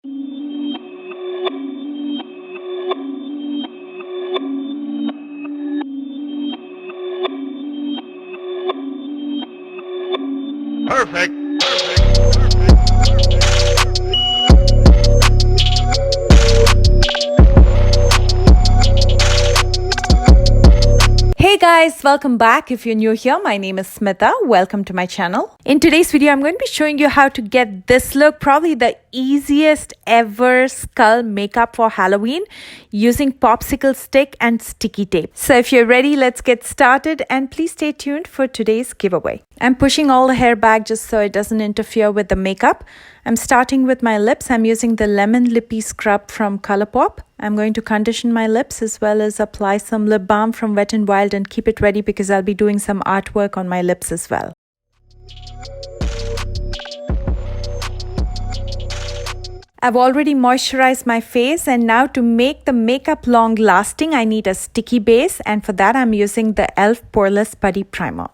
Perfect. Hey guys, welcome back. If you're new here, my name is Smitha. Welcome to my channel. In today's video, I'm going to be showing you how to get this look, probably the easiest ever skull makeup for Halloween using popsicle stick and sticky tape. So if you're ready, let's get started and please stay tuned for today's giveaway. I'm pushing all the hair back just so it doesn't interfere with the makeup. I'm starting with my lips. I'm using the Lemon Lippy Scrub from Colourpop. I'm going to condition my lips as well as apply some lip balm from Wet n Wild and keep it ready because I'll be doing some artwork on my lips as well. I've already moisturized my face, and now to make the makeup long lasting, I need a sticky base, and for that I'm using the e.l.f. Poreless Putty Primer.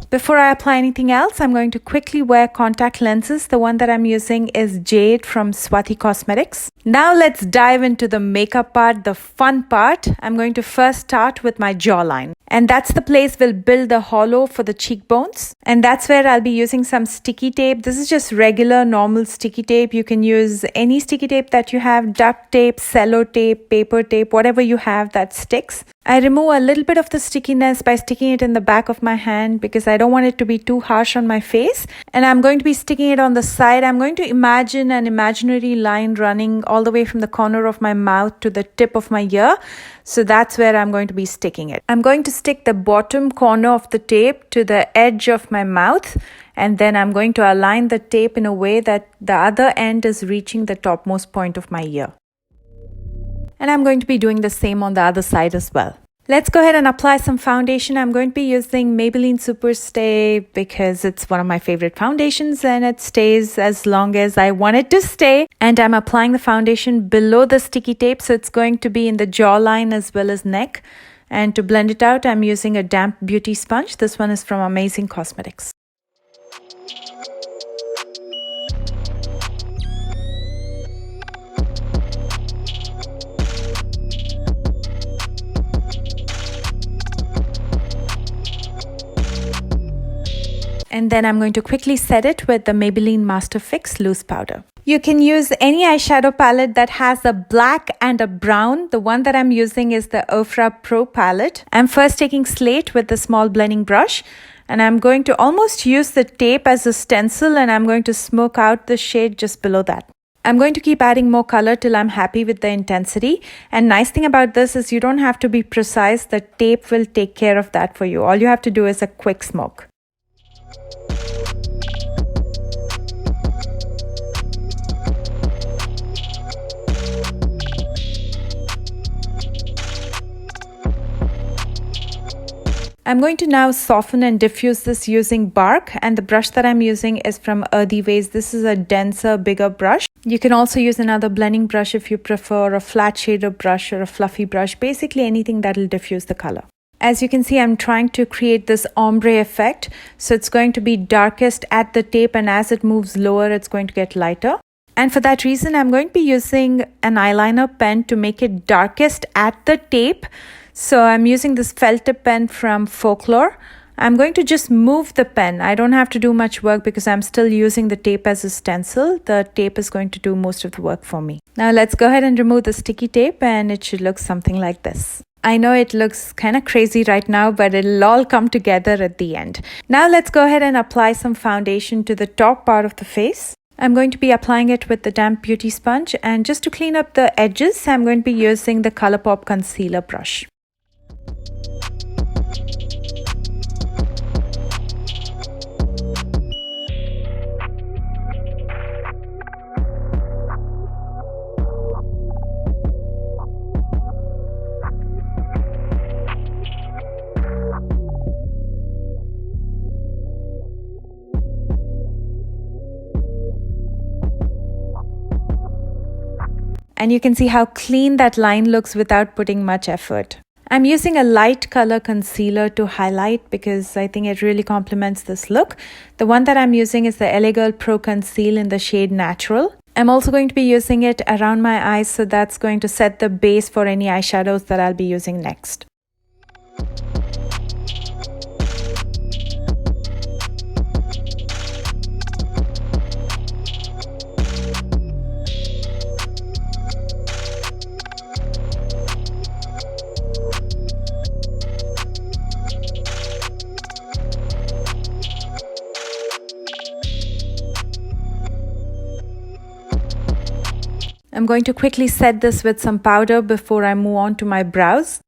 Before I apply anything else, I'm going to quickly wear contact lenses. The one that I'm using is Jade from Swati Cosmetics. Now let's dive into the makeup part, the fun part. I'm going to first start with my jawline. And that's the place we'll build the hollow for the cheekbones. And that's where I'll be using some sticky tape. This is just regular, normal sticky tape. You can use any sticky tape that you have, duct tape, cello tape, paper tape, whatever you have that sticks. I remove a little bit of the stickiness by sticking it in the back of my hand because I don't want it to be too harsh on my face. And I'm going to be sticking it on the side. I'm going to imagine an imaginary line running all the way from the corner of my mouth to the tip of my ear. So that's where I'm going to be sticking it. I'm going to stick the bottom corner of the tape to the edge of my mouth. And then I'm going to align the tape in a way that the other end is reaching the topmost point of my ear. And I'm going to be doing the same on the other side as well. Let's go ahead and apply some foundation. I'm going to be using Maybelline Superstay because it's one of my favorite foundations and it stays as long as I want it to stay. And I'm applying the foundation below the sticky tape, so it's going to be in the jawline as well as neck. And to blend it out, I'm using a damp beauty sponge. This one is from Amazing Cosmetics. And then I'm going to quickly set it with the Maybelline Master Fix Loose Powder. You can use any eyeshadow palette that has a black and a brown. The one that I'm using is the Ofra Pro palette. I'm first taking Slate with the small blending brush. And I'm going to almost use the tape as a stencil, and I'm going to smoke out the shade just below that. I'm going to keep adding more color till I'm happy with the intensity. And nice thing about this is you don't have to be precise. The tape will take care of that for you. All you have to do is a quick smoke. I'm going to now soften and diffuse this using bark, and the brush that I'm using is from Earthy Ways. This is a denser, bigger brush. You can also use another blending brush if you prefer, a flat shader brush or a fluffy brush, basically anything that will diffuse the color. As you can see, I'm trying to create this ombre effect. So it's going to be darkest at the tape, and as it moves lower, it's going to get lighter. And for that reason, I'm going to be using an eyeliner pen to make it darkest at the tape. So I'm using this felt tip pen from Folklore. I'm going to just move the pen. I don't have to do much work because I'm still using the tape as a stencil. The tape is going to do most of the work for me. Now let's go ahead and remove the sticky tape, and it should look something like this. I know it looks kind of crazy right now, but it'll all come together at the end. Now let's go ahead and apply some foundation to the top part of the face. I'm going to be applying it with the damp beauty sponge, and just to clean up the edges, I'm going to be using the Colourpop concealer brush. And you can see how clean that line looks without putting much effort. I'm using a light color concealer to highlight because I think it really complements this look. The one that I'm using is the LA Girl Pro Conceal in the shade Natural. I'm also going to be using it around my eyes, so that's going to set the base for any eyeshadows that I'll be using next. I'm going to quickly set this with some powder before I move on to my brows.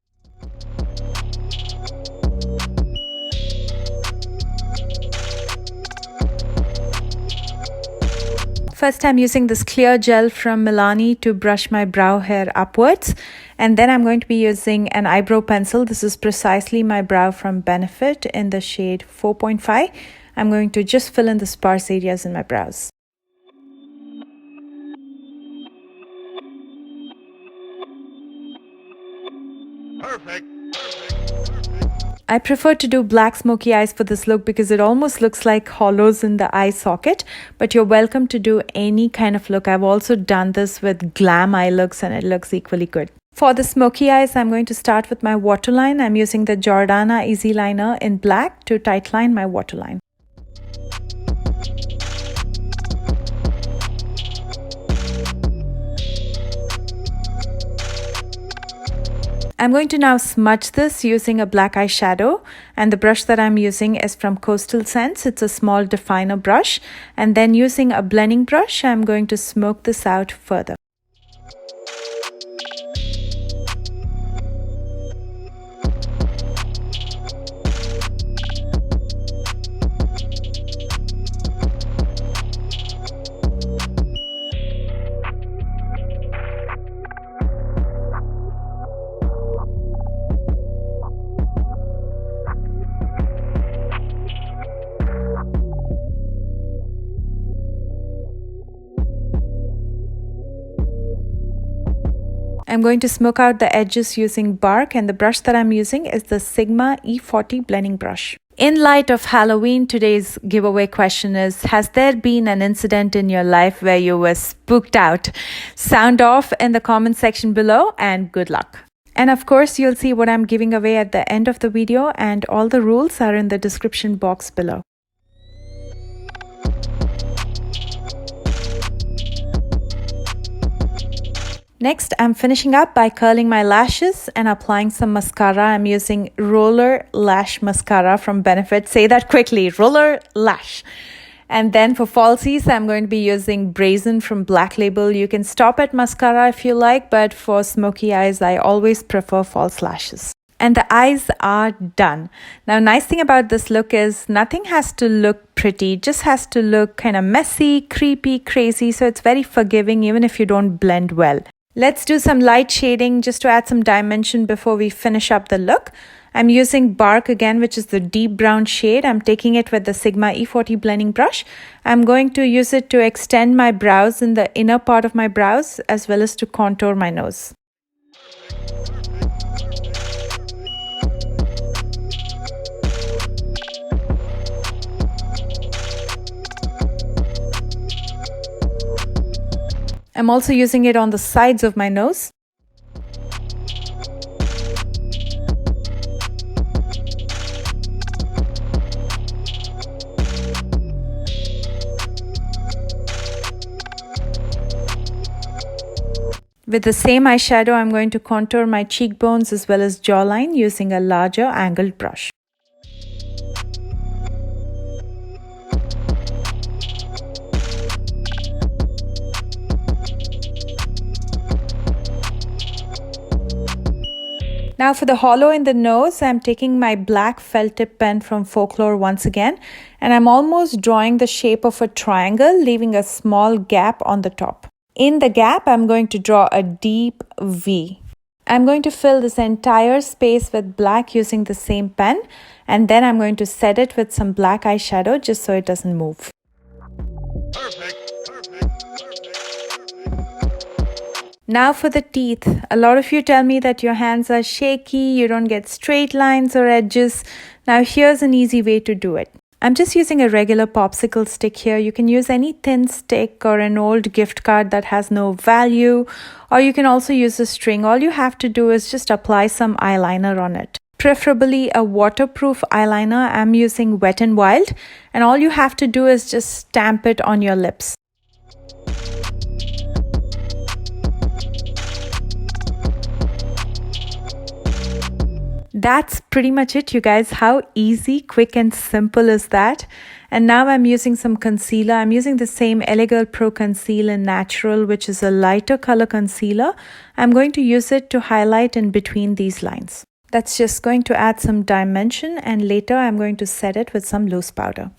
First, I'm using this clear gel from Milani to brush my brow hair upwards. And then I'm going to be using an eyebrow pencil. This is precisely my brow from Benefit in the shade 4.5. I'm going to just fill in the sparse areas in my brows. Perfect. I prefer to do black smoky eyes for this look because it almost looks like hollows in the eye socket, but you're welcome to do any kind of look. I've also done this with glam eye looks and it looks equally good. For the smoky eyes, I'm going to start with my waterline. I'm using the Jordana Easy Liner in black to tightline my waterline. I'm going to now smudge this using a black eyeshadow, and the brush that I'm using is from Coastal Scents. It's a small definer brush, and then using a blending brush, I'm going to smoke this out further. I'm going to smoke out the edges using bark, and the brush that I'm using is the Sigma E40 blending brush. In light of Halloween, today's giveaway question is, has there been an incident in your life where you were spooked out? Sound off in the comment section below, and good luck. And of course, you'll see what I'm giving away at the end of the video, and all the rules are in the description box below. Next, I'm finishing up by curling my lashes and applying some mascara. I'm using Roller Lash Mascara from Benefit. Say that quickly, Roller Lash. And then for falsies, I'm going to be using Brazen from Black Label. You can stop at mascara if you like, but for smoky eyes, I always prefer false lashes. And the eyes are done. Now, nice thing about this look is nothing has to look pretty, it just has to look kind of messy, creepy, crazy. So it's very forgiving even if you don't blend well. Let's do some light shading just to add some dimension before we finish up the look. I'm using Bark again, which is the deep brown shade. I'm taking it with the Sigma E40 blending brush. I'm going to use it to extend my brows in the inner part of my brows as well as to contour my nose. I'm also using it on the sides of my nose. With the same eyeshadow, I'm going to contour my cheekbones as well as jawline using a larger angled brush. Now for the hollow in the nose, I'm taking my black felt tip pen from Folklore once again, and I'm almost drawing the shape of a triangle, leaving a small gap on the top. In the gap, I'm going to draw a deep V. I'm going to fill this entire space with black using the same pen, and then I'm going to set it with some black eyeshadow just so it doesn't move. Perfect. Now for the teeth. A lot of you tell me that your hands are shaky, you don't get straight lines or edges. Now here's an easy way to do it. I'm just using a regular popsicle stick here. You can use any thin stick or an old gift card that has no value, or you can also use a string. All you have to do is just apply some eyeliner on it. Preferably a waterproof eyeliner. I'm using Wet n Wild, and all you have to do is just stamp it on your lips. That's pretty much it, you guys. How easy, quick and simple is that? And now I'm using some concealer. I'm using the same LA Girl Pro Conceal in Natural, which is a lighter color concealer. I'm going to use it to highlight in between these lines. That's just going to add some dimension, and later I'm going to set it with some loose powder.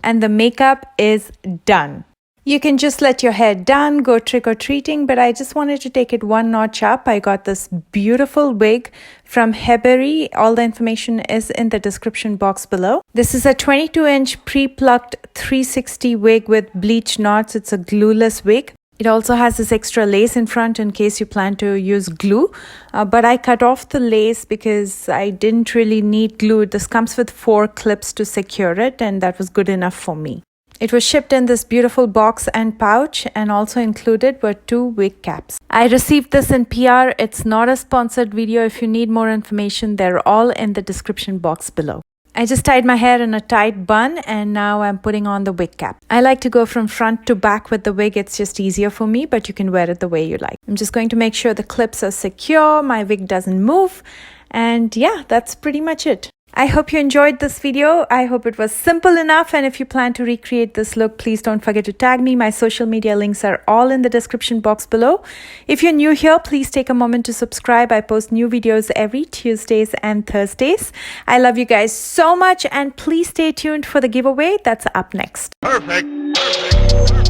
And the makeup is done. You can just let your hair down, go trick-or-treating, but I just wanted to take it one notch up. I got this beautiful wig from Hebery. All the information is in the description box below. This is a 22-inch pre-plucked 360 wig with bleached knots. It's a glueless wig. It also has this extra lace in front in case you plan to use glue, but I cut off the lace because I didn't really need glue. This comes with 4 clips to secure it, and that was good enough for me. It was shipped in this beautiful box and pouch, and also included were 2 wig caps. I received this in PR. It's not a sponsored video. If you need more information, they're all in the description box below. I just tied my hair in a tight bun, and now I'm putting on the wig cap. I like to go from front to back with the wig. It's just easier for me, but you can wear it the way you like. I'm just going to make sure the clips are secure, my wig doesn't move, and yeah, that's pretty much it. I hope you enjoyed this video. I hope it was simple enough, and if you plan to recreate this look, please don't forget to tag me. My social media links are all in the description box below. If you're new here, please take a moment to subscribe. I post new videos every Tuesdays and Thursdays. I love you guys so much, and please stay tuned for the giveaway that's up next. Perfect. Perfect. Perfect.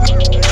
Perfect.